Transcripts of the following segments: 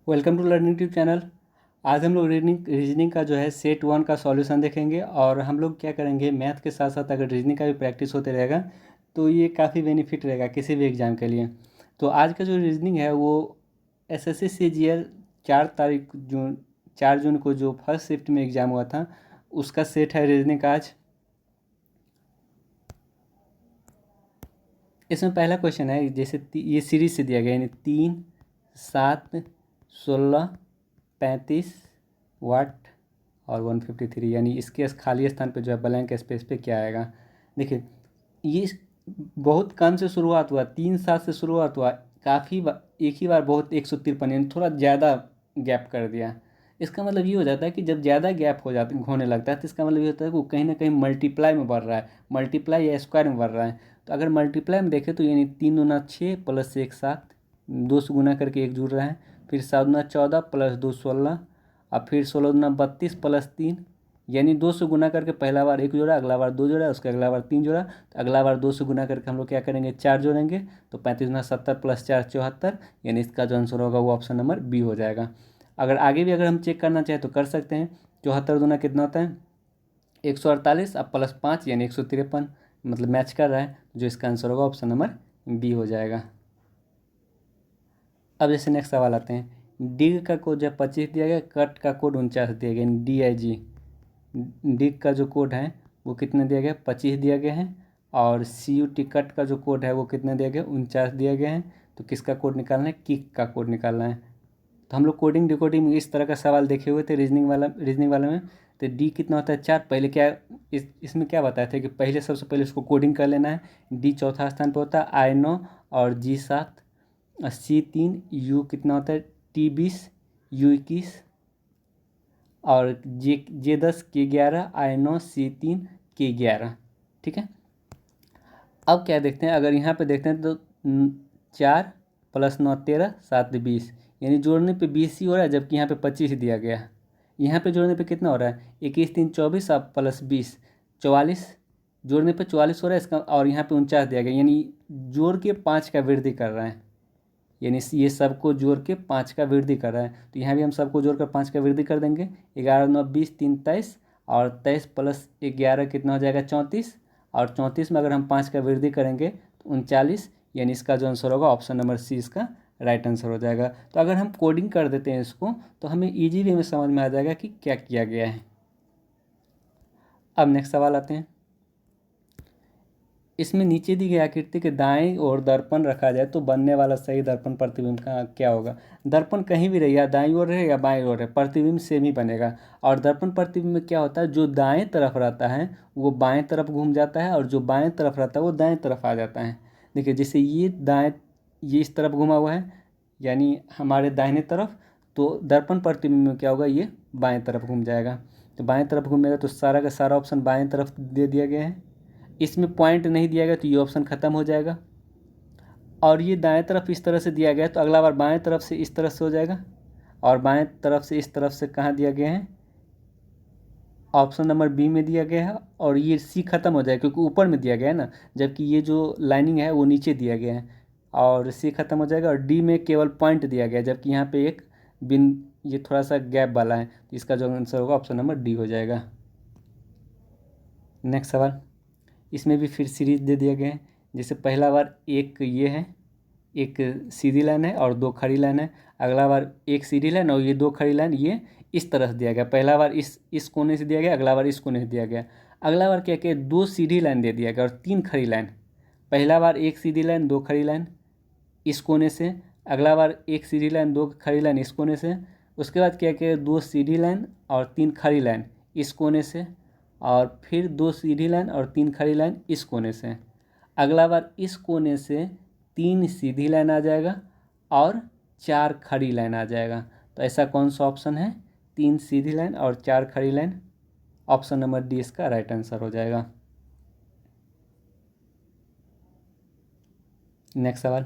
Welcome to Learning Tube channel. आज हम लोग रीजनिंग का जो है सेट 1 का सॉल्यूशन देखेंगे और हम लोग क्या करेंगे, मैथ के साथ साथ अगर रीजनिंग का भी प्रैक्टिस होते रहेगा तो ये काफ़ी बेनिफिट रहेगा किसी भी एग्ज़ाम के लिए। तो आज का जो रीजनिंग है वो एसएससी सीजीएल 4 जून को जो फर्स्ट शिफ्ट में एग्ज़ाम हुआ था उसका सेट है रीजनिंग का। आज इसमें पहला क्वेश्चन है, जैसे ये सीरीज से दिया गया, यानी 3, 7, 16, 35 वाट और 153, यानी इसके खाली स्थान पे जो है ब्लैंक स्पेस पे क्या आएगा। देखिए ये बहुत कम से शुरुआत हुआ, 3, 7 से शुरुआत हुआ, काफ़ी एक ही बार बहुत 153, यानी थोड़ा ज़्यादा गैप कर दिया। इसका मतलब ये हो जाता है कि जब ज़्यादा गैप होने लगता है तो इसका मतलब ये होता है कि वो कहीं ना कहीं मल्टीप्लाई में बढ़ रहा है, मल्टीप्लाई या स्क्वायर में बढ़ रहा है। तो अगर मल्टीप्लाई में देखें तो यानी 3 दूना 6 प्लस 1 7, 2 से गुना करके 1 जुड़ रहा है, फिर 7 दूना 14 प्लस 2 16, और फिर 16 दूना 32 प्लस 3, यानी 2 से गुना करके पहला बार 1 जोड़ा, अगला बार 2 जोड़ा, उसके अगला बार 3 जोड़ा, तो अगला बार 2 से गुना करके हम लोग क्या करेंगे, 4 जोड़ेंगे। तो 35 दूना 70 प्लस 4 74, यानी इसका जो आंसर होगा वो ऑप्शन नंबर बी हो जाएगा। अगर आगे भी अगर हम चेक करना चाहें तो कर सकते हैं। 74 दूना कितना होता है, 148, अब प्लस 5 यानी 153, मतलब मैच कर रहा है, जो इसका आंसर होगा ऑप्शन नंबर बी हो जाएगा। अब जैसे नेक्स्ट सवाल आते हैं, डिग का कोड जो 25 दिया गया, कट का कोड 49 दिया गया, DIG। डिग का जो कोड है वो कितना दिया गया, 25 दिया गया है, और CUT कट का जो कोड है वो कितना दिया गया, 49 दिया गया है। तो किसका कोड निकालना है, किक का कोड निकालना है। तो हम लोग कोडिंग डिकोडिंग में इस तरह का सवाल देखे हुए थे रीजनिंग वाला में। तो डी कितना होता है, 4। पहले क्या इसमें क्या बताया था कि पहले सबसे पहले इसको कोडिंग कर लेना है। डी चौथा स्थान पर होता है, I 9 और G 7, C 3, U कितना होता है, T 20, U 21, और J 10, K 11, I 9, C 3, K 11। ठीक है। अब क्या देखते हैं, अगर यहाँ पे देखते हैं तो 4 प्लस 9 13, 7 20, यानी जोड़ने पे 20 ही हो रहा है, जबकि यहाँ पे 25 दिया गया है। यहाँ पे जोड़ने पे कितना हो रहा है, 21 3 24, अब प्लस 20 44, जोड़ने पे 44 हो रहा है इसका, और यहाँ पे 49 दिया गया, यानी जोड़ के 5 का वृद्धि कर रहा है, यानी ये सबको जोड़ के 5 का वृद्धि कर रहा है। तो यहाँ भी हम सबको जोड़कर 5 का वृद्धि कर देंगे। 11 9 20, 3 23, और 23 प्लस 11 कितना हो जाएगा, 34, और 34 में अगर हम 5 का वृद्धि करेंगे तो 39, यानी इसका जो आंसर होगा ऑप्शन नंबर सी इसका राइट आंसर हो जाएगा। तो अगर हम कोडिंग कर देते हैं इसको तो हमें ईजी वे में समझ में आ जाएगा कि क्या किया गया है। अब नेक्स्ट सवाल आते हैं, इसमें नीचे दी गई आकृति के दाएं ओर दर्पण रखा जाए तो बनने वाला सही दर्पण प्रतिबिंब का क्या होगा। दर्पण कहीं भी रहे, या दाईं ओर रहे या बाईं ओर रहे, प्रतिबिंब सेम ही बनेगा। और दर्पण प्रतिबिंब में क्या होता है, जो दाएं तरफ रहता है वो बाएं तरफ घूम जाता है, और जो बाएं तरफ रहता है वो दाएं तरफ आ जाता है। देखिए जैसे ये इस तरफ घुमा हुआ है, यानी हमारे दाहिने तरफ, तो दर्पण प्रतिबिंब में क्या होगा, ये बाएं तरफ घूम जाएगा। तो बाएं तरफ घूमेगा तो सारा का सारा ऑप्शन बाएं तरफ दे दिया गया है। इसमें पॉइंट नहीं दिया गया तो ये ऑप्शन ख़त्म हो जाएगा। और ये दाएं तरफ इस तरह से दिया गया तो अगला बार बाएं तरफ से इस तरह से हो जाएगा, और बाएं तरफ से इस तरफ से कहाँ दिया गया है, ऑप्शन नंबर बी में दिया गया है। और ये सी खत्म हो जाएगा क्योंकि ऊपर में दिया गया है ना, जबकि ये जो लाइनिंग है वो नीचे दिया गया है, और सी खत्म हो जाएगा। और डी में केवल पॉइंट दिया गया है, जबकि यहाँ पे एक बिन ये थोड़ा सा गैप वाला है, तो इसका जो आंसर होगा ऑप्शन नंबर डी हो जाएगा। नेक्स्ट सवाल, इसमें भी फिर सीरीज दे दिया गया है। जैसे पहला बार एक ये है, एक सीधी लाइन है और 2 खड़ी लाइन है, अगला बार एक सीधी लाइन और ये 2 खड़ी लाइन, ये इस तरह से दिया गया। पहला बार इस कोने से दिया गया, अगला बार इस कोने से दिया गया। अगला बार क्या किया, 2 सीधी लाइन दे दिया गया और 3 खड़ी लाइन। पहला बार एक सीधी लाइन 2 खड़ी लाइन इस कोने से, अगला बार एक सीधी लाइन 2 खड़ी लाइन इस कोने से, उसके बाद क्या किया, 2 सीधी लाइन और 3 खड़ी लाइन इस कोने से, और फिर 2 सीधी लाइन और 3 खड़ी लाइन इस कोने से। अगला बार इस कोने से 3 सीधी लाइन आ जाएगा और 4 खड़ी लाइन आ जाएगा। तो ऐसा कौन सा ऑप्शन है, 3 सीधी लाइन और 4 खड़ी लाइन, ऑप्शन नंबर डी इसका राइट आंसर हो जाएगा। नेक्स्ट सवाल,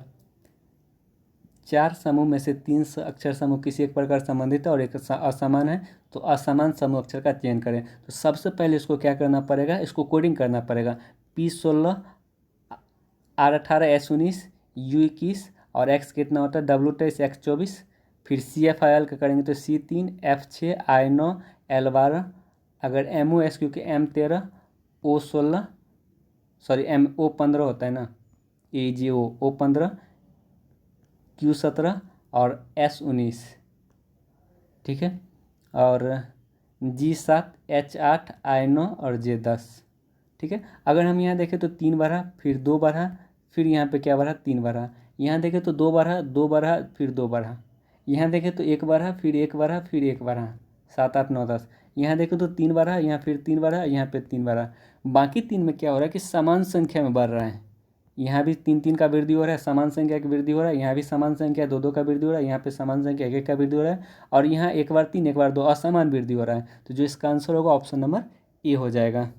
4 समूह में से 3 अक्षर समूह किसी एक प्रकार संबंधित है और एक असमान है, तो असमान समूह अक्षर का चयन करें। तो सबसे पहले इसको क्या करना पड़ेगा, इसको कोडिंग करना पड़ेगा। P16, R18, S19, U21, और X कितना होता है, W23, X24, फिर CFIL का करेंगे तो C3, F6, I9, L12, अगर MOS क्योंकि M13, O16, सॉरी O15 होता है ना, AGO O15, Q17 और S19, ठीक है। और G7, H8, I9 और J10, ठीक है। अगर हम यहाँ देखें तो 3 बढ़ा, फिर 2 बढ़ा, फिर यहाँ पे क्या बढ़ा, 3 बढ़ा। यहाँ देखें तो 2 बढ़ा, 2 बढ़ा, फिर 2 बढ़ा। यहाँ देखें तो 1 बढ़ा, फिर 1 बढ़ा, फिर 1 बढ़ा, 7, 8, 9, 10। यहाँ देखें तो 3 बढ़ा, यहाँ फिर 3 बढ़ा, यहाँ पे 3 बढ़ा। बाकी 3 में क्या हो रहा है कि समान संख्या में बढ़ रहा है। यहाँ भी 3, 3 का वृद्धि हो रहा है, समान संख्या की वृद्धि हो रहा है। यहाँ भी समान संख्या 2, 2 का वृद्धि हो रहा है। यहाँ पे समान संख्या 1, 1 का वृद्धि हो रहा है। और यहाँ एक बार 3, एक बार 2 असमान वृद्धि हो रहा है। तो जो इसका आंसर होगा ऑप्शन नंबर ए हो जाएगा।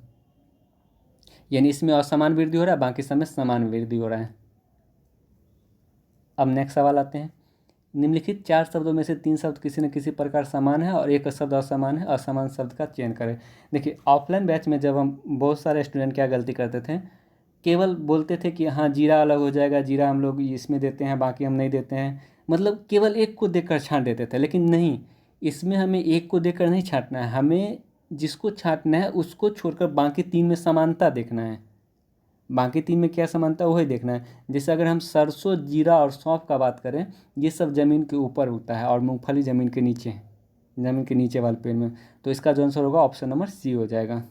यानी इसमें असमान वृद्धि हो रहा है, बाकी सब में समान वृद्धि हो रहा है। अब नेक्स्ट सवाल आते हैं। निम्नलिखित 4 शब्दों में से 3 शब्द किसी न किसी प्रकार समान है और एक शब्द असमान है। असमान शब्द का चयन करें। देखिए, ऑफलाइन बैच में जब हम बहुत सारे स्टूडेंट क्या गलती करते थे, केवल बोलते थे कि हाँ जीरा अलग हो जाएगा, जीरा हम लोग इसमें देते हैं, बाकी हम नहीं देते हैं। मतलब केवल एक को देखकर छांट देते थे, लेकिन नहीं, इसमें हमें एक को देखकर नहीं छांटना है। हमें जिसको छांटना है उसको छोड़कर बाकी 3 में समानता देखना है। बाकी 3 में क्या समानता वही देखना है। जैसे अगर हम सरसों, जीरा और सौंफ का बात करें, ये सब ज़मीन के ऊपर उगता है और मूंगफली ज़मीन के नीचे, ज़मीन के नीचे वाले पेड़ में। तो इसका जो आंसर होगा ऑप्शन नंबर सी हो जाएगा।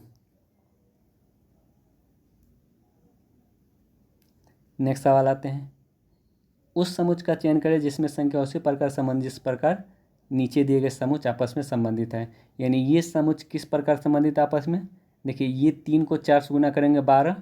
नेक्स्ट सवाल आते हैं। उस समुच्चय का चयन करें जिसमें संख्या उसी प्रकार संबंधित जिस प्रकार नीचे दिए गए समुच्चय आपस में संबंधित है। यानी ये समुच्चय किस प्रकार संबंधित आपस में, देखिए ये 3 को 4 से गुना करेंगे 12,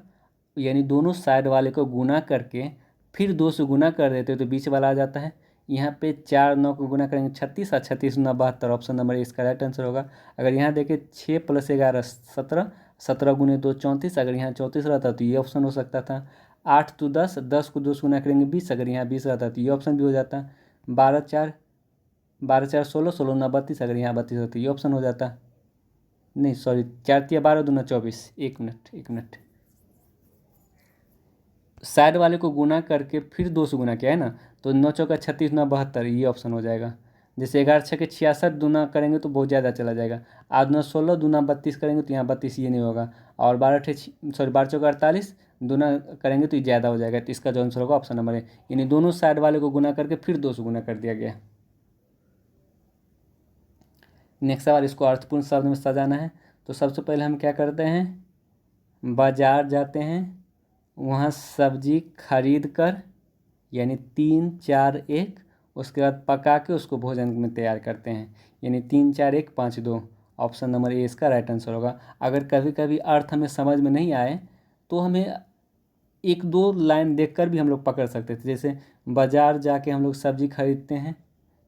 यानी दोनों साइड वाले को गुना करके फिर 2 से गुना कर देते हैं तो बीच वाला आ जाता है। यहाँ पे 4, 9 को गुना करेंगे 36 और 36, 9, 72। ऑप्शन नंबर इसका राइट आंसर होगा। अगर यहाँ देखें 6 + 11 17, 17 × 2 34। अगर यहाँ 34 रहता तो ये ऑप्शन हो सकता था। 8 × 2 10, 10 को 2 से गुना करेंगे 20। अगर यहाँ 20 रहता तो ये ऑप्शन भी हो जाता। 12 × 4 16, 16 × 9 32। अगर यहाँ 32 होता तो ये ऑप्शन हो जाता। नहीं सॉरी, 4 × 12 × 2 24। एक मिनट, साइड वाले को गुना करके फिर 2 से गुना किया है ना, तो 9 चौका 36, 9 72, ये ऑप्शन हो जाएगा। जैसे 11 छके 66 दूना करेंगे तो बहुत ज़्यादा चला जाएगा। 8 9 16 दूना 32 करेंगे तो यहाँ 32 ये नहीं होगा। और 12 चौका 48 दूना करेंगे तो ये ज़्यादा हो जाएगा। तो इसका जो आंसर होगा ऑप्शन नंबर है, यानी दोनों साइड वाले को गुना करके फिर 2 से गुना कर दिया गया। नेक्स्ट सवाल, इसको अर्थपूर्ण शब्द में सजाना है। तो सबसे पहले हम क्या करते हैं, बाजार जाते हैं, वहाँ सब्जी खरीद कर, यानी 3 4 1, उसके बाद पका के उसको भोजन में तैयार करते हैं, यानी 3 4 1 5 2। ऑप्शन नंबर ए इसका राइट आंसर होगा। अगर कभी कभी अर्थ हमें समझ में नहीं आए तो हमें 1 2 लाइन देखकर भी हम लोग पकड़ सकते थे। जैसे बाजार जाके हम लोग सब्जी खरीदते हैं,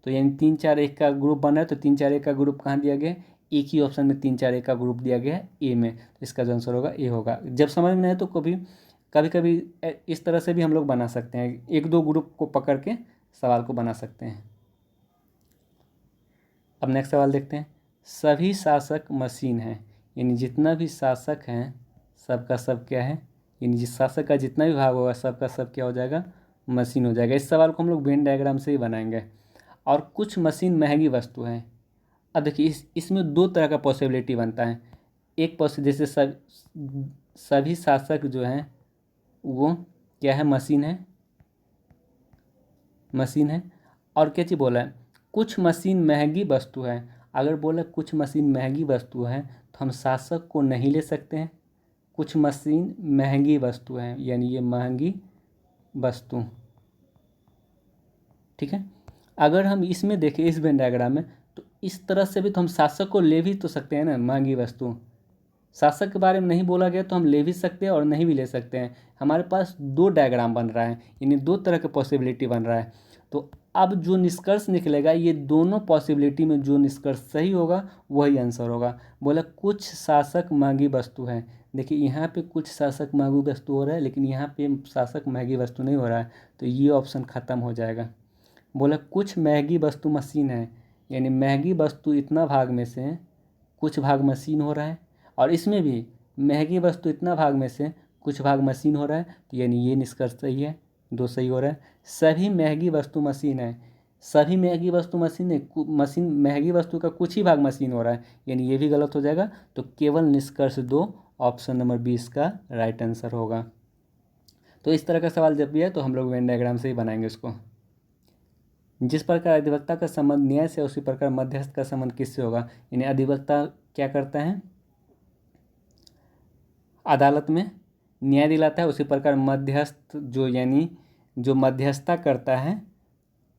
तो यानी 3 4 1 का ग्रुप बना है, तो 3 4 1 का ग्रुप कहाँ दिया गया है, एक ही ऑप्शन में 3 4 1 का ग्रुप दिया गया है ए में। तो इसका जो आंसर होगा ए होगा। जब समझ में नहीं आए तो कभी कभी इस तरह से भी हम लोग बना सकते हैं, 1 2 ग्रुप को पकड़ के सवाल को बना सकते हैं। अब नेक्स्ट सवाल देखते हैं। सभी शासक मशीन हैं, यानी जितना भी शासक हैं सबका सब क्या है, यानी जिस शासक का जितना भी भाग होगा सबका सब क्या हो जाएगा, मशीन हो जाएगा। इस सवाल को हम लोग वेन डायग्राम से ही बनाएंगे। और कुछ मशीन महंगी वस्तु है। अब देखिए इसमें 2 तरह का पॉसिबिलिटी बनता है। एक जैसे सभी शासक जो हैं वो क्या है, मशीन है। और क्या चीज़ बोला है, कुछ मशीन महंगी वस्तु है। अगर बोला कुछ मशीन महंगी वस्तु है तो हम शासक को नहीं ले सकते हैं। कुछ मशीन महंगी वस्तु है, यानी ये महंगी वस्तु, ठीक है। अगर हम इसमें देखें इस वेन डायग्राम में, तो इस तरह से भी तो हम शासक को ले भी तो सकते हैं ना, महंगी वस्तु। शासक के बारे में नहीं बोला गया तो हम ले भी सकते हैं और नहीं भी ले सकते हैं। हमारे पास 2 डायग्राम बन रहा है, यानी 2 तरह के पॉसिबिलिटी बन रहा है। तो अब जो निष्कर्ष निकलेगा, ये दोनों पॉसिबिलिटी में जो निष्कर्ष सही होगा वही आंसर होगा। बोला कुछ शासक महंगी वस्तु है। देखिए यहाँ पे कुछ शासक महंगी वस्तु हो रहा है, लेकिन यहाँ पे शासक महंगी वस्तु नहीं हो रहा है, तो ये ऑप्शन ख़त्म हो जाएगा। बोला कुछ महंगी वस्तु मशीन है, यानी महंगी वस्तु इतना भाग में से कुछ भाग मशीन हो रहा है, और इसमें भी महंगी वस्तु इतना भाग में से कुछ भाग मशीन हो रहा है, तो यानी ये निष्कर्ष सही है, 2 सही हो रहा है। सभी महंगी वस्तु मशीन है, सभी महंगी वस्तु मशीन है, मशीन महंगी वस्तु का कुछ ही भाग मशीन हो रहा है, यानी ये भी गलत हो जाएगा। तो केवल निष्कर्ष 2 ऑप्शन नंबर 20 का राइट आंसर होगा। तो इस तरह का सवाल जब भी है तो हम लोग वेन डायग्राम से ही बनाएंगे उसको। जिस प्रकार अधिवक्ता का संबंध न्याय से उसी प्रकार मध्यस्थ का संबंध किससे होगा, यानी अधिवक्ता क्या करता है, अदालत में न्याय दिलाता है, उसी प्रकार मध्यस्थ जो यानी जो मध्यस्थता करता है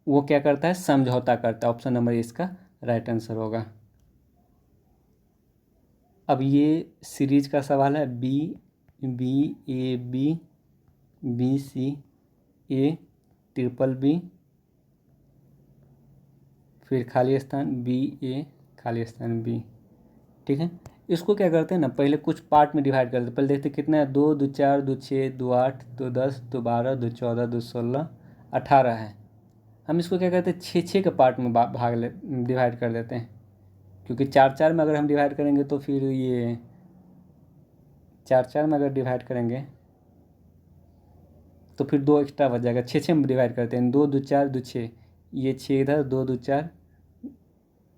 वो क्या करता है, समझौता करता है। ऑप्शन नंबर इसका राइट आंसर होगा। अब ये सीरीज का सवाल है, B B A B B C A triple B फिर खाली स्थान बी ए खाली स्थान बी। ठीक है, इसको क्या करते हैं ना, पहले कुछ पार्ट में डिवाइड करते हैं। पहले देखते हैं कितना है, 2 2 4 2 6 2 8 2 10 2 12 2 14 2 16 18 है। हम इसको क्या करते हैं, 6 के पार्ट में डिवाइड कर देते हैं, क्योंकि 4 में अगर हम डिवाइड करेंगे तो फिर ये 4 में अगर डिवाइड करेंगे तो फिर 2 एक्स्ट्रा बच जाएगा। 6 में डिवाइड करते हैं, 2 2 4 2 6, ये 6 इधर, 2 2 4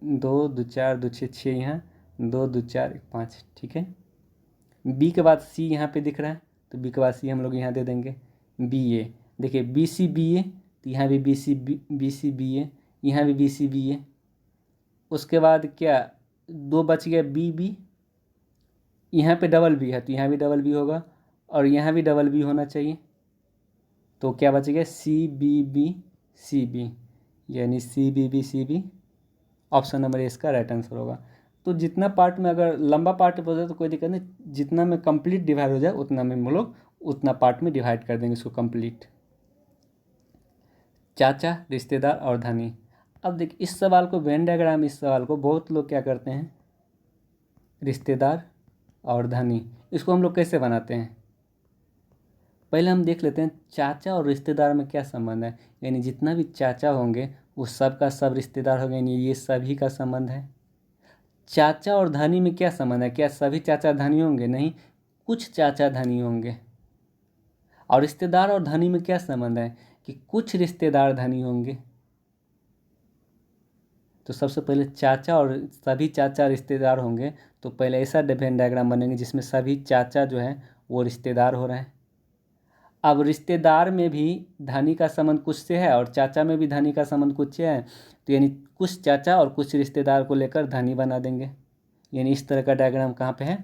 2 2 4 2 6 6 यहाँ, 2 2 4 5। ठीक है, बी के बाद सी यहाँ पे दिख रहा है, तो बी के बाद सी हम लोग यहाँ दे देंगे। बी ए, देखिए बी सी बी ए, तो यहाँ भी बी सी बी ए, यहाँ भी बी सी बी ए। उसके बाद क्या, 2 बच गया बी बी, यहाँ पे डबल बी है तो यहाँ भी डबल बी होगा, और यहाँ भी डबल बी होना चाहिए। तो क्या बच गया, सी बी सी बी, यानी सी बी। ऑप्शन नंबर इसका राइट आंसर होगा। तो जितना पार्ट में अगर लंबा पार्ट हो जाए तो कोई दिक्कत नहीं, जितना में कंप्लीट डिवाइड हो जाए उतना में हम लोग उतना पार्ट में डिवाइड कर देंगे इसको कंप्लीट। चाचा, रिश्तेदार और धनी। अब देखिए इस सवाल को वेन डायग्राम, इस सवाल को बहुत लोग क्या करते हैं, रिश्तेदार और धनी, इसको हम लोग कैसे बनाते हैं, पहले हम देख लेते हैं चाचा और रिश्तेदार में क्या संबंध है। यानी जितना भी चाचा होंगे वो सब का सब रिश्तेदार होंगे, यानी ये सभी का संबंध है। चाचा और धनी में क्या संबंध है, क्या सभी चाचा धनी होंगे, नहीं, कुछ चाचा धनी होंगे। और रिश्तेदार और धनी में क्या संबंध है, कि कुछ रिश्तेदार धनी होंगे। तो सबसे पहले चाचा और सभी चाचा रिश्तेदार होंगे, तो पहले ऐसा वेन डायग्राम बनेंगे जिसमें सभी चाचा जो है वो रिश्तेदार हो रहे हैं। अब रिश्तेदार में भी धनी का संबंध कुछ से है और चाचा में भी धनी का संबंध कुछ से है, तो यानी कुछ चाचा और कुछ रिश्तेदार को लेकर धनी बना देंगे। यानी इस तरह का डायग्राम कहाँ पे है,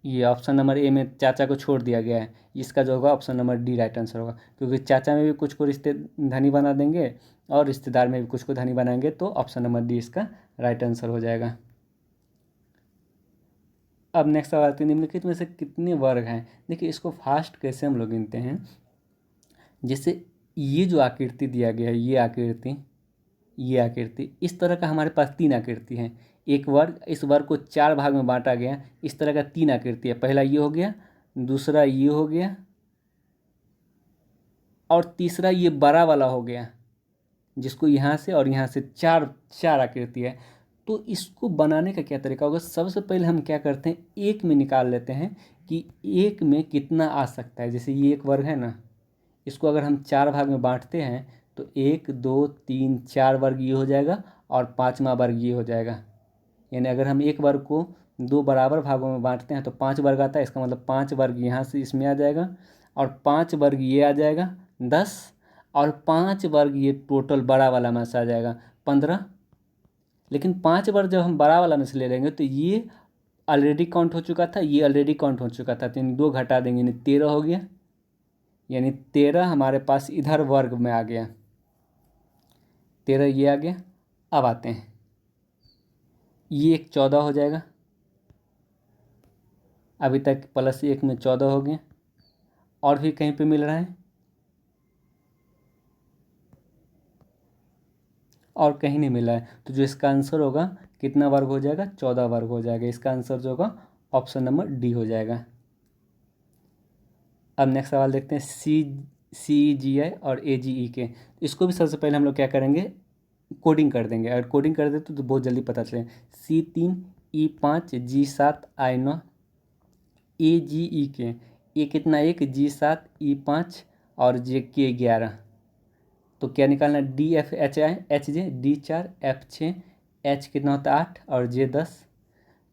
ये ऑप्शन नंबर ए में चाचा को छोड़ दिया गया है, इसका जो होगा option number D right answer होगा। क्योंकि चाचा में भी कुछ को रिश्ते धनी बना देंगे और रिश्तेदार में भी कुछ को धनी बनाएंगे, तो ऑप्शन नंबर डी इसका राइट आंसर हो जाएगा। अब नेक्स्ट सवाल, निम्नलिखित में से कितने वर्ग हैं। देखिए इसको फास्ट कैसे हम लोग गिनते हैं, जैसे ये जो आकृति दिया गया है, ये आकृति इस तरह का हमारे पास 3 आकृति हैं। एक वर्ग, इस वर्ग को 4 भाग में बांटा गया, इस तरह का 3 आकृति है। पहला ये हो गया, दूसरा ये हो गया, और तीसरा ये बड़ा वाला हो गया, जिसको यहाँ से और यहाँ से चार आकृति है। तो इसको बनाने का क्या तरीका होगा, सबसे पहले हम क्या करते हैं, एक में निकाल लेते हैं कि एक में कितना आ सकता है। जैसे ये एक वर्ग है ना, इसको अगर हम 4 भाग में बांटते हैं तो 1 2 3 4 वर्ग ये हो जाएगा और 5वां वर्ग ये हो जाएगा। यानी अगर हम एक वर्ग को 2 बराबर भागों में बांटते हैं तो 5 वर्ग आता है, इसका मतलब 5 वर्ग यहाँ से इसमें आ जाएगा और 5 वर्ग ये आ जाएगा 10, और 5 वर्ग ये टोटल बड़ा वाला में से आ जाएगा 15। लेकिन 5 वर्ग जब हम बड़ा वाला में से ले लेंगे तो ये ऑलरेडी काउंट हो चुका था, ये ऑलरेडी काउंट हो चुका था, तो इन 2 घटा देंगे, यानी 13 हो गया। यानी 13 हमारे पास इधर वर्ग में आ गया, 13 ये आ गया। अब आते हैं, ये एक 14 हो जाएगा, अभी तक +1 में 14 हो गए। और भी कहीं पे मिल रहा है, और कहीं नहीं मिला है, तो जो इसका आंसर होगा कितना वर्ग हो जाएगा, 14 वर्ग हो जाएगा। इसका आंसर जो होगा ऑप्शन नंबर डी हो जाएगा। अब नेक्स्ट सवाल देखते हैं, CGI और AGE के। इसको भी सबसे पहले हम लोग क्या करेंगे, कोडिंग कर देंगे। अगर कोडिंग कर देते तो बहुत जल्दी पता चले। C3 E5 G7 I9 AGE के, ये कितना, 1 G7 E5 और JK 11। तो क्या निकालना, D F H I H J, D 4 F 6 H कितना होता है 8 और जे 10।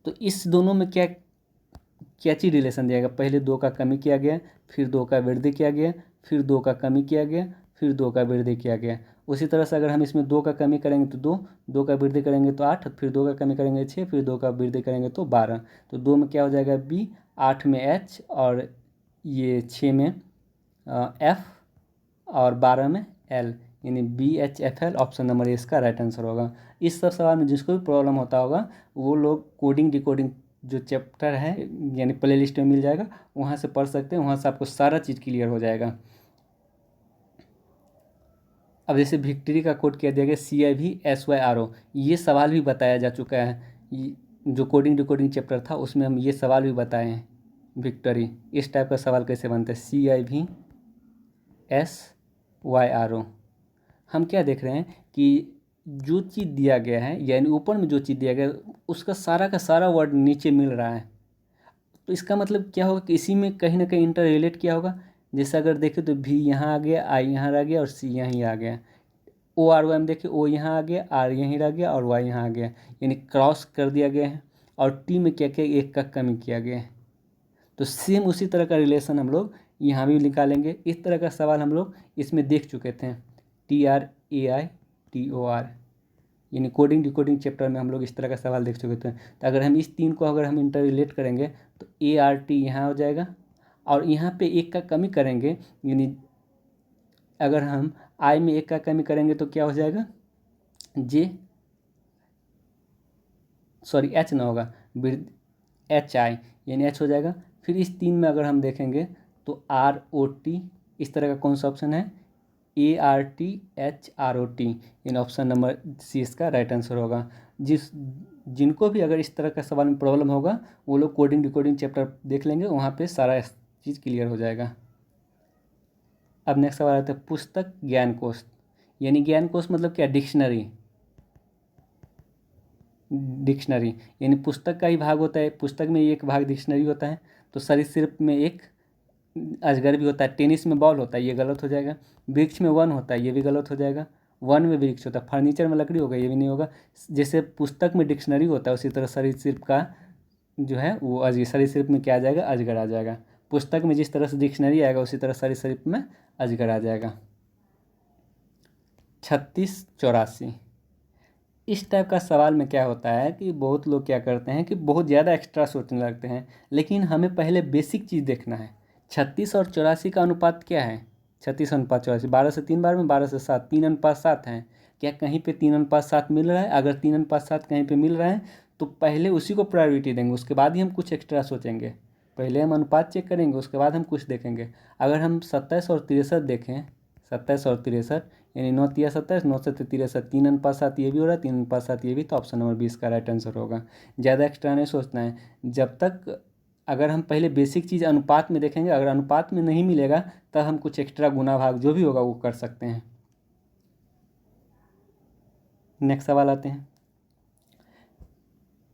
तो इस दोनों में क्या क्या चीज़ रिलेशन दिया गया, पहले 2 का कमी किया गया, फिर 2 का वृद्धि किया गया, फिर 2 का कमी किया गया, फिर 2 का वृद्धि किया गया। उसी तरह से अगर हम इसमें 2 का कमी करेंगे तो 2, 2 का वृद्धि करेंगे तो 8, फिर 2 का कमी करेंगे 6, फिर 2 का वृद्धि करेंगे तो 12। तो 2 में क्या हो जाएगा बी, 8 में एच और ये 6 में एफ और 12 में एल, यानी B H F L. Option number A इसका राइट आंसर होगा। इस सब सवाल में जिसको भी प्रॉब्लम होता होगा वो लोग कोडिंग डिकोडिंग जो चैप्टर है यानी प्ले लिस्ट में मिल जाएगा, वहाँ से पढ़ सकते हैं, वहाँ से आपको सारा चीज़ क्लियर हो जाएगा। अब जैसे विक्ट्री का कोड क्या दिया गया, CIVSYRO, ये सवाल भी बताया जा चुका है। जो कोडिंग डिकोडिंग चैप्टर था उसमें हम ये सवाल भी बताए हैं। विक्ट्री इस टाइप का सवाल कैसे बनता है, CIVSYRO। हम क्या देख रहे हैं कि जो चीज़ दिया गया है यानी ऊपर में जो चीज़ दिया गया है उसका सारा का सारा वर्ड नीचे मिल रहा है। तो इसका मतलब क्या होगा कि इसी में कहीं ना कहीं इंटर रिलेट किया होगा। जैसे अगर देखें तो भी यहाँ आ गया, आई यहाँ रह गया और सी यहीं आ गया। ओ आर वाई में देखिए, ओ यहाँ आ गया, आर यहीं रह गया और वाई यहाँ आ गया, यानी क्रॉस कर दिया गया है। और टी में क्या क्या एक का कमी किया गया है। तो सेम उसी तरह का रिलेशन हम लोग यहाँ भी निकालेंगे। इस तरह का सवाल हम लोग इसमें देख चुके थे, TRAITOR, यानी कोडिंग डिकोडिंग चैप्टर में हम लोग इस तरह का सवाल देख चुके थे। तो अगर हम इस तीन को अगर हम इंटर रिलेट करेंगे तो ART यहाँ हो जाएगा, और यहाँ पे एक का कमी करेंगे, यानी अगर हम आई में एक का कमी करेंगे तो क्या हो जाएगा, एच ना होगा, HI यानी एच हो जाएगा। फिर इस तीन में अगर हम देखेंगे तो ROT, इस तरह का कौन सा ऑप्शन है, ARTHROT, यानी ऑप्शन नंबर सी इसका राइट आंसर होगा। जिनको भी अगर इस तरह का सवाल में प्रॉब्लम होगा वो लोग कोडिंग डिकोडिंग चैप्टर देख लेंगे, वहाँ पे सारा चीज़ क्लियर हो जाएगा। अब नेक्स्ट सवाल आता है पुस्तक ज्ञान कोश, यानी ज्ञान कोश मतलब क्या, डिक्शनरी। यानी पुस्तक का ही भाग होता है, पुस्तक में एक भाग डिक्शनरी होता है। तो सरीसृप में एक अजगर भी होता है, टेनिस में बॉल होता है, ये गलत हो जाएगा। वृक्ष में वन होता है, ये भी गलत हो जाएगा। वन में वृक्ष होता है, फर्नीचर में लकड़ी होगा, ये भी नहीं होगा। जैसे पुस्तक में डिक्शनरी होता है उसी तरह सरीसृप का जो है वो अजगर, सरीसृप में क्या आ जाएगा, अजगर आ जाएगा। पुस्तक में जिस तरह से डिक्शनरी आएगा उसी तरह सरीसृप में अजगर आ जाएगा। 3684, इस टाइप का सवाल में क्या होता है कि बहुत लोग क्या करते हैं कि बहुत ज़्यादा एक्स्ट्रा सोचने लगते हैं, लेकिन हमें पहले बेसिक चीज़ देखना है। 36 और 84 का अनुपात क्या है, 36:84, 12 से 3 बार में 12 से 7, 3:7 हैं। क्या कहीं पे 3:7 मिल रहा है, अगर 3:7 कहीं पे मिल रहा है तो पहले उसी को प्रायोरिटी देंगे, उसके बाद ही हम कुछ एक्स्ट्रा सोचेंगे। पहले हम अनुपात चेक करेंगे, उसके बाद हम कुछ देखेंगे। अगर हम 27 और 63 देखें, 27 और 63 यानी 9 तिया 27, 9 से 63, 3:7 ये भी हो रहा है, 3:7 ये भी, तो ऑप्शन नंबर 20 का राइट आंसर होगा। ज़्यादा एक्स्ट्रा नहीं सोचना है। जब तक अगर हम पहले बेसिक चीज़ अनुपात में देखेंगे, अगर अनुपात में नहीं मिलेगा तब हम कुछ एक्स्ट्रा गुना भाग जो भी होगा वो कर सकते हैं। नेक्स्ट सवाल आते हैं,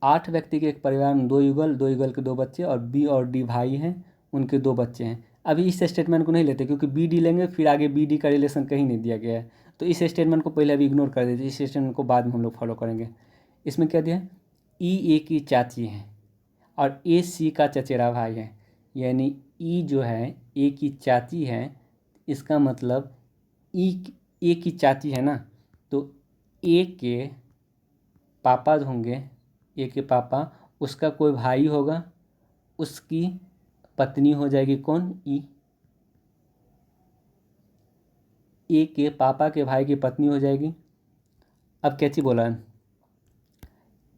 8 व्यक्ति के एक परिवार में 2 युगल, 2 युगल के 2 बच्चे और बी और डी भाई हैं, उनके 2 बच्चे हैं। अभी इस स्टेटमेंट को नहीं लेते क्योंकि बी डी लेंगे, फिर आगे बी डी का रिलेशन कहीं नहीं दिया गया है, तो इस स्टेटमेंट को पहले अभी इग्नोर कर देते, इस स्टेटमेंट को बाद में हम लोग फॉलो करेंगे। इसमें क्या दिया है, ई ए की चाची है और ए सी का चचेरा भाई है, यानी ई जो है ए की चाची है, इसका मतलब ई ए की चाची है ना, तो ए के पापा होंगे, ए के पापा, उसका कोई भाई होगा, उसकी पत्नी हो जाएगी कौन, ए के पापा के भाई की पत्नी हो जाएगी। अब कैची बोला है,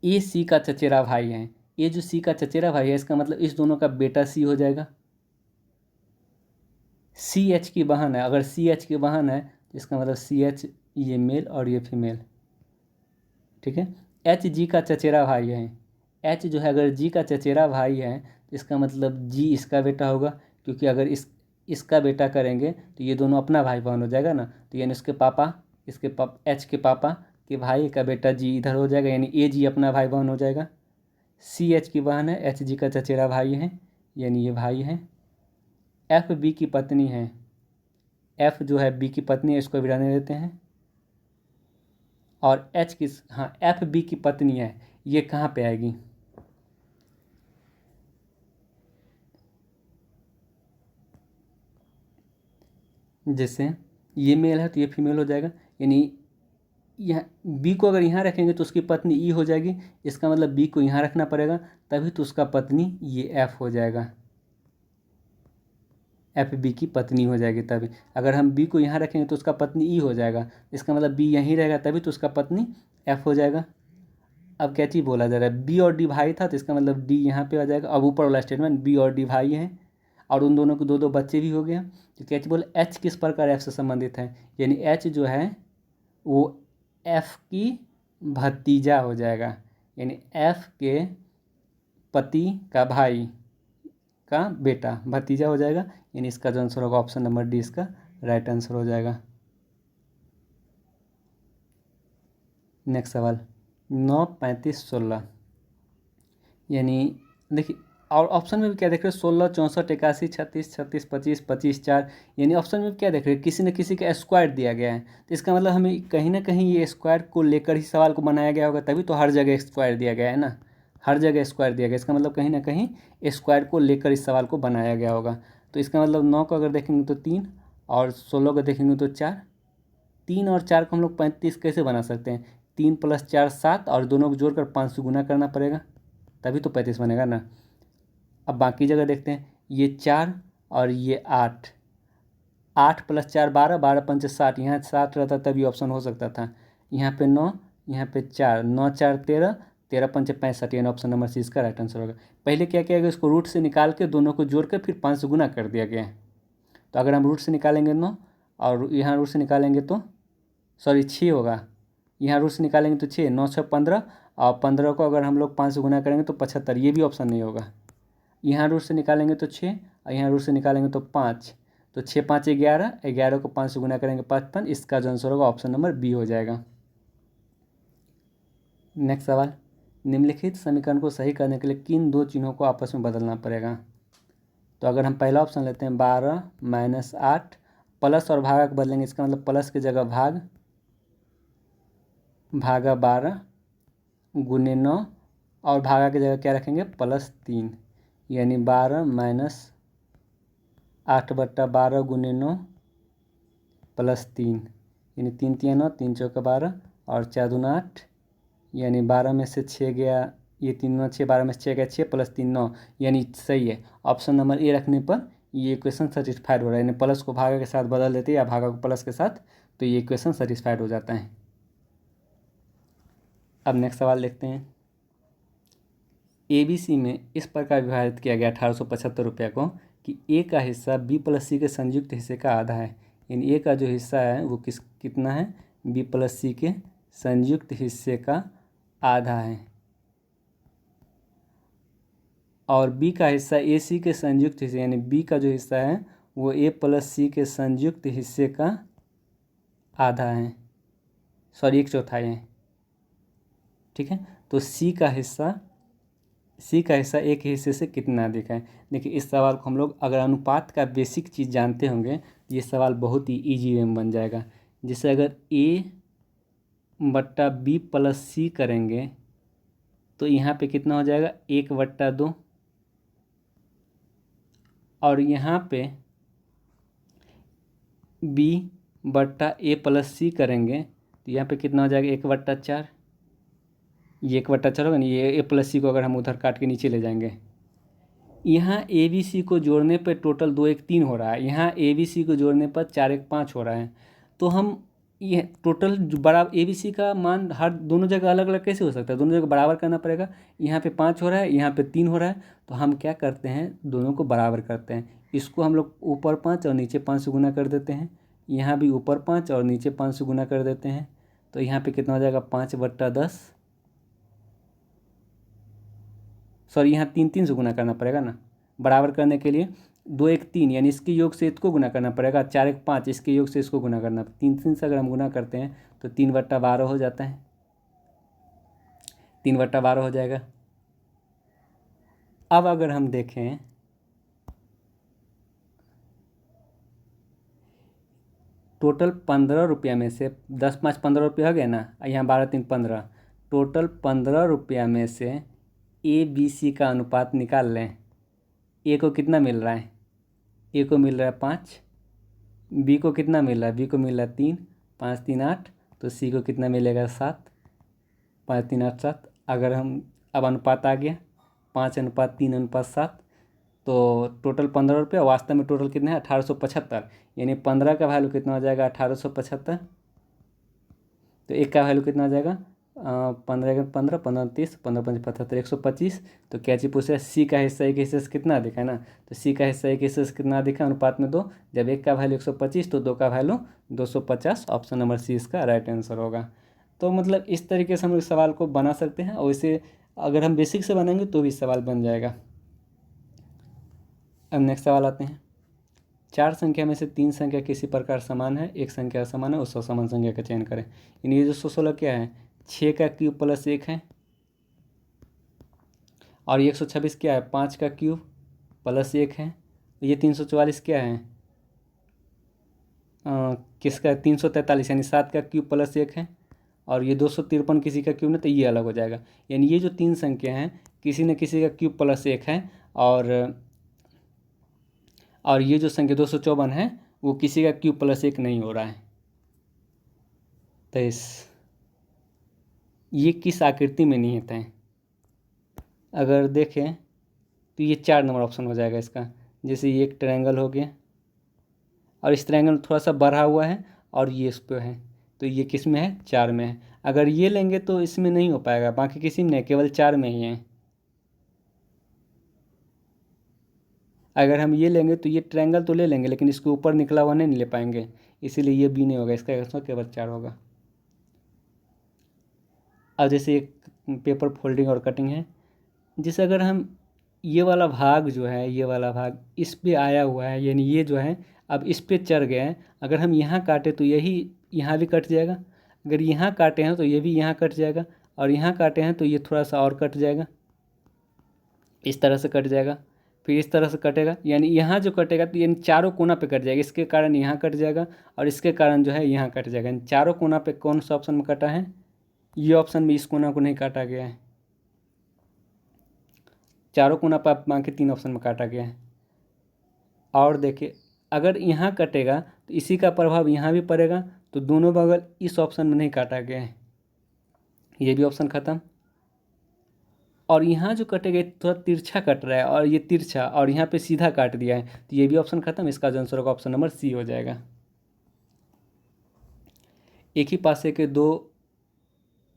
ए सी का चचेरा भाई है, ये जो सी का चचेरा भाई है इसका मतलब इस दोनों का बेटा सी हो जाएगा। सी एच की बहन है, अगर सी एच की बहन है तो इसका मतलब सी एच ये मेल और ये फीमेल, ठीक है। एच जी का चचेरा भाई है, एच जो है अगर जी का चचेरा भाई है तो इसका मतलब जी इसका बेटा होगा, क्योंकि अगर इसका बेटा करेंगे तो ये दोनों अपना भाई बहन हो जाएगा ना, तो यानी उसके पापा, एच के पापा के भाई का बेटा जी इधर हो जाएगा, यानी ए जी अपना भाई बहन हो जाएगा। सी एच की बहन है, एच जी का चचेरा भाई है, यानी ये भाई है। एफ बी की पत्नी है, एफ जो है बी की पत्नी है, इसको भी रहने देते हैं। और एच किस, हाँ एफ बी की पत्नी है, ये कहाँ पे आएगी? जैसे ये मेल है तो ये फीमेल हो जाएगा, यानी यह बी को अगर यहाँ रखेंगे तो उसकी पत्नी ई हो जाएगी, इसका मतलब बी को यहाँ रखना पड़ेगा, तभी तो उसका पत्नी ये एफ हो जाएगा, एफ बी की पत्नी हो जाएगी। तभी अगर हम बी को यहाँ रखेंगे तो उसका पत्नी ई हो जाएगा, इसका मतलब बी यहीं रहेगा, तभी तो उसका पत्नी एफ हो जाएगा। अब क्या चीज़ बोला जा रहा है? बी और डी भाई था, तो इसका मतलब डी यहाँ पे आ जाएगा। अब ऊपर वाला स्टेटमेंट, बी और डी भाई हैं और उन दोनों को दो दो बच्चे भी हो गए हैं, तो क्या चीज़ बोले? एच किस प्रकार एफ से संबंधित है, यानी एच जो है वो एफ की भतीजा हो जाएगा, यानी एफ के पति का भाई का बेटा भतीजा हो जाएगा, यानी इसका जो आंसर होगा ऑप्शन नंबर डी इसका राइट आंसर हो जाएगा। नेक्स्ट सवाल 9, 35, 16, यानी देखिए, और ऑप्शन में भी क्या देख रहे हो? 16, 64, 81, 36, 36, 25, 25, 4, यानी ऑप्शन में क्या देख रहे हो? किसी न किसी का स्क्वायर दिया गया है, तो इसका मतलब हमें कहीं ना कहीं ये स्क्वायर को लेकर ही सवाल को बनाया गया होगा, तभी तो हर जगह स्क्वायर दिया गया है ना, हर जगह स्क्वायर दिया गया, इसका मतलब कहीं ना कहीं स्क्वायर को लेकर इस सवाल को बनाया गया होगा। तो इसका मतलब 9 को अगर देखेंगे तो 3, और 16 को देखेंगे तो 4। 3 और 4 को हम लोग 35 कैसे बना सकते हैं? 3 + 4 7, और दोनों को जोड़कर 5 से गुना करना पड़ेगा, तभी तो 35 बनेगा ना। अब बाकी जगह देखते हैं, ये 4 और ये 8, 8 + 4 12, 12 पंचे 60, यहाँ 60 रहता तभी ऑप्शन हो सकता था। यहाँ पे 9, यहाँ पे 4, 9 4 13, 13 पंचे 65, यानी ऑप्शन नंबर सी इसका राइट आंसर होगा। पहले क्या किया गया? इसको रूट से निकाल के दोनों को जोड़ के फिर 5 से गुना कर दिया गया। तो अगर हम रूट से निकालेंगे 9, और यहाँ रूट से निकालेंगे तो सॉरी 6 होगा, यहाँ रूट से निकालेंगे तो 6, 9 6 15, और 15 को अगर हम लोग 5 से गुना करेंगे तो 75, ये भी ऑप्शन नहीं होगा। यहाँ रूट से निकालेंगे तो 6, और यहाँ रूट से निकालेंगे तो 5, तो 6 5 11, 11 को 5 से गुना करेंगे 55, इसका जो आंसर होगा ऑप्शन नंबर बी हो जाएगा। नेक्स्ट सवाल, निम्नलिखित समीकरण को सही करने के लिए किन दो चिन्हों को आपस में बदलना पड़ेगा? तो अगर हम पहला ऑप्शन लेते हैं 12 - 8, प्लस और भागा को बदलेंगे, इसका मतलब प्लस की जगह भाग, भागा 12 गुने 9, और भागा की जगह क्या रखेंगे? +3, यानी 12 - 8/12 गुने 9 +3, यानी 3 3 9, 3 4 12, और 4 दूना 8, यानी 12 में से 6 गया, ये 3 9 6, 12 में से 6 गया 6, +3 9, यानी सही है। ऑप्शन नंबर ए रखने पर ये इक्वेशन सेटिस्फाइड हो रहा है, यानी प्लस को भागा के साथ बदल देते हैं या भागा को प्लस के साथ, तो ये इक्वेशन सेटिस्फाइड हो जाता है। अब नेक्स्ट सवाल देखते हैं। ABC में इस प्रकार विभाजित किया गया 1875 रुपये को कि ए का हिस्सा B+C के संयुक्त हिस्से का आधा है, यानी ए का जो हिस्सा है वो कितना है? B+C के संयुक्त हिस्से का आधा है, और बी का हिस्सा AC के संयुक्त हिस्से, यानी बी का जो हिस्सा है वो A+C के संयुक्त हिस्से का आधा है, सॉरी 1/4 है। ठीक है, तो सी का हिस्सा एक हिस्से से कितना अधिक है? देखिए, इस सवाल को हम लोग अगर अनुपात का बेसिक चीज़ जानते होंगे तो ये सवाल बहुत ही ईजी वे में बन जाएगा। जैसे अगर A/B+C करेंगे तो यहाँ पे कितना हो जाएगा? 1/2, और यहाँ पे B/A+C करेंगे तो यहाँ पे कितना हो जाएगा? 1/4, ये 1/4 होगा ना, ये A+C को अगर हम उधर काट के नीचे ले जाएंगे, यहाँ ABC को जोड़ने पर टोटल 2 1 3 हो रहा है, यहाँ ABC को जोड़ने पर 4 1 5 हो रहा है, तो हम ये टोटल बड़ा ABC का मान हर दोनों जगह अलग अलग कैसे हो सकता है? दोनों जगह बराबर करना पड़ेगा। यहाँ पे 5 हो रहा है, यहाँ पे 3 हो रहा है, तो हम क्या करते हैं? दोनों को बराबर करते हैं। इसको हम लोग ऊपर 5 और नीचे 5 से गुना कर देते हैं, यहाँ भी ऊपर 5 और नीचे 5 से गुना कर देते हैं, तो यहाँ पे कितना हो जाएगा? 5/10, सॉरी यहाँ 3 3 से गुना करना पड़ेगा ना बराबर करने के लिए। 2 1 3, यानी इसके योग से इसको गुना करना पड़ेगा, 4 1 5, इसके योग से इसको गुना करना, 3 3 से अगर हम गुना करते हैं तो 3/12 हो जाता है, 3/12 हो जाएगा। अब अगर हम देखें टोटल 15 रुपया में से 10 5 15 रुपया हो गया ना, यहाँ 12 3 15, टोटल 15 रुपया में से ए बी सी का अनुपात निकाल लें। ए को कितना मिल रहा है, ए को मिल रहा है 5, बी को कितना मिल रहा है, बी को मिल रहा है 3, 5 3 8, तो सी को कितना मिलेगा 7, 5 3 8 7। अगर हम अब अनुपात आ गया 5:3:7, तो टोटल 15 रुपया, वास्तव में टोटल कितना है 1875, यानी 15 का वैल्यू कितना हो जाएगा 1875। तो एक का वैल्यू कितना हो जाएगा 15 15 15 30 15 5 75 125। तो क्या चीज़ पूछ रहा है, सी का हिस्सा एक हिस्से से कितना अधिक है ना, तो सी का हिस्सा एक हिस्से से कितना अधिक है, अनुपात में 2। जब एक का वैल्यू 125 तो दो का वैल्यू 250। ऑप्शन नंबर सी इसका राइट आंसर होगा। तो मतलब इस तरीके से हम इस सवाल को बना सकते हैं, और इसे अगर हम बेसिक से बनाएंगे तो भी सवाल बन जाएगा। अब नेक्स्ट सवाल आते हैं। 4 संख्या में से 3 संख्या किसी प्रकार समान है, एक संख्या असमान है, उस असमान संख्या का चयन करें। यानी ये जो 16 क्या है, 6 का क्यूब प्लस 1 है, और ये 126 क्या है, 5 का क्यूब प्लस 1 है। ये 344 क्या है, किसका 343, यानी 7 का क्यूब प्लस 1 है, और ये 253 किसी का क्यूब नहीं, तो ये अलग हो जाएगा। यानी ये जो 3 संख्या हैं किसी न किसी का क्यूब प्लस 1 है, और ये जो संख्या 254 है वो किसी का क्यूब प्लस 1 नहीं हो रहा है। तो ये किस आकृति में निहित है, अगर देखें तो ये 4 नंबर ऑप्शन हो जाएगा इसका। जैसे ये एक ट्रायंगल हो गया, और इस ट्रायंगल थोड़ा सा बढ़ा हुआ है, और ये इस पर है, तो ये किस में है, 4 में है। अगर ये लेंगे तो इसमें नहीं हो पाएगा, बाकी किसी में नहीं, केवल 4 में ही है। अगर हम ये लेंगे तो ये ट्रायंगल तो ले लेंगे, लेकिन इसके ऊपर निकला हुआ नहीं ले पाएंगे, इसीलिए ये भी नहीं होगा, इसका आंसर केवल 4 होगा। अब जैसे एक पेपर फोल्डिंग और कटिंग है, जैसे अगर हम ये वाला भाग जो है, ये वाला भाग इस पे आया हुआ है, यानी ये जो है अब इस पे चढ़ गया है, अगर हम यहाँ काटे तो यही यहाँ भी कट जाएगा, अगर यहाँ काटे हैं तो ये भी यहाँ कट जाएगा, और यहाँ काटे हैं तो ये थोड़ा सा और कट जाएगा, इस तरह से कट जाएगा, फिर इस तरह से कटेगा, यानी यहाँ जो कटेगा तो यानी चारों कोना पे कट जाएगा, इसके कारण यहाँ कट जाएगा, और इसके कारण जो है यहाँ कट जाएगा। यानी चारों कोना पे कौन सा ऑप्शन में कटा है, ये ऑप्शन में इस कोना को नहीं काटा गया है, चारों कोना पर बाकी 3 ऑप्शन में काटा गया है। और देखिए अगर यहाँ कटेगा तो इसी का प्रभाव यहाँ भी पड़ेगा, तो दोनों बगल इस ऑप्शन में नहीं काटा गया है, ये भी ऑप्शन खत्म। और यहाँ जो कटेगा थोड़ा तिरछा कट रहा है, और ये तिरछा, और यहाँ पे सीधा काट दिया है, तो ये भी ऑप्शन खत्म। इसका जो आंसर होगा ऑप्शन नंबर सी हो जाएगा। एक ही पासे के दो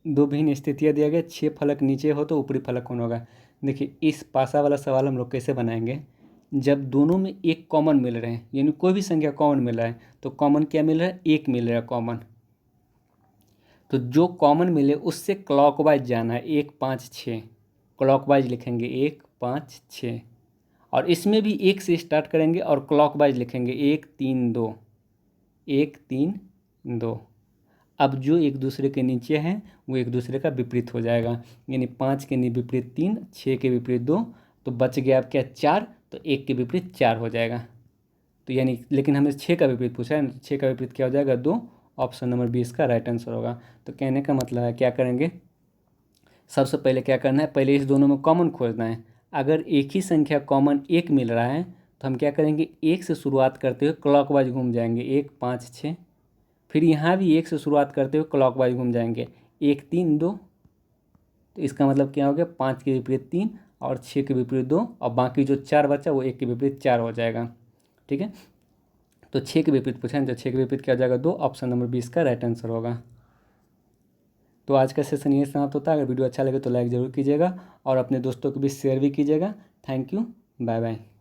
भिन्न स्थितियाँ दिया गया, 6 फलक नीचे हो तो ऊपरी फलक कौन होगा। देखिए इस पासा वाला सवाल हम लोग कैसे बनाएंगे, जब दोनों में एक कॉमन मिल रहे हैं, यानी कोई भी संख्या कॉमन मिल रहा है, तो कॉमन क्या मिल रहा है, 1 मिल रहा है कॉमन, तो जो कॉमन मिले उससे क्लॉकवाइज जाना है, 1 5 6 क्लॉकवाइज लिखेंगे, 1 5 6, और इसमें भी 1 से स्टार्ट करेंगे और क्लॉकवाइज लिखेंगे, 1 3 2 1 3 2। अब जो एक दूसरे के नीचे हैं वो एक दूसरे का विपरीत हो जाएगा, यानी 5 के विपरीत 3, 6 के विपरीत 2, तो बच गया अब क्या 4, तो 1 के विपरीत 4 हो जाएगा। तो यानी लेकिन हमें 6 का विपरीत पूछा है, 6 का विपरीत क्या हो जाएगा 2। ऑप्शन नंबर बी इसका राइट आंसर होगा। तो कहने का मतलब है क्या करेंगे, सबसे पहले क्या करना है, पहले इस दोनों में कॉमन खोजना है। अगर एक ही संख्या कॉमन 1 मिल रहा है तो हम क्या करेंगे, 1 से शुरुआत करते हुए क्लॉकवाइज घूम जाएंगे, 1 5 6, फिर यहाँ भी 1 से शुरुआत करते हुए क्लॉकवाइज घूम जाएंगे, 1 3 2। तो इसका मतलब क्या हो गया, 5 के विपरीत 3 और 6 के विपरीत 2, और बाकी जो 4 बचा वो 1 के विपरीत 4 हो जाएगा। ठीक है, तो 6 के विपरीत पूछा है, तो 6 के विपरीत क्या हो जाएगा 2। ऑप्शन नंबर 20 का राइट आंसर होगा। तो आज का सेशन यही समाप्त होता है। अगर वीडियो अच्छा लगे तो लाइक ज़रूर कीजिएगा, और अपने दोस्तों को भी शेयर भी कीजिएगा। Thank you, bye bye.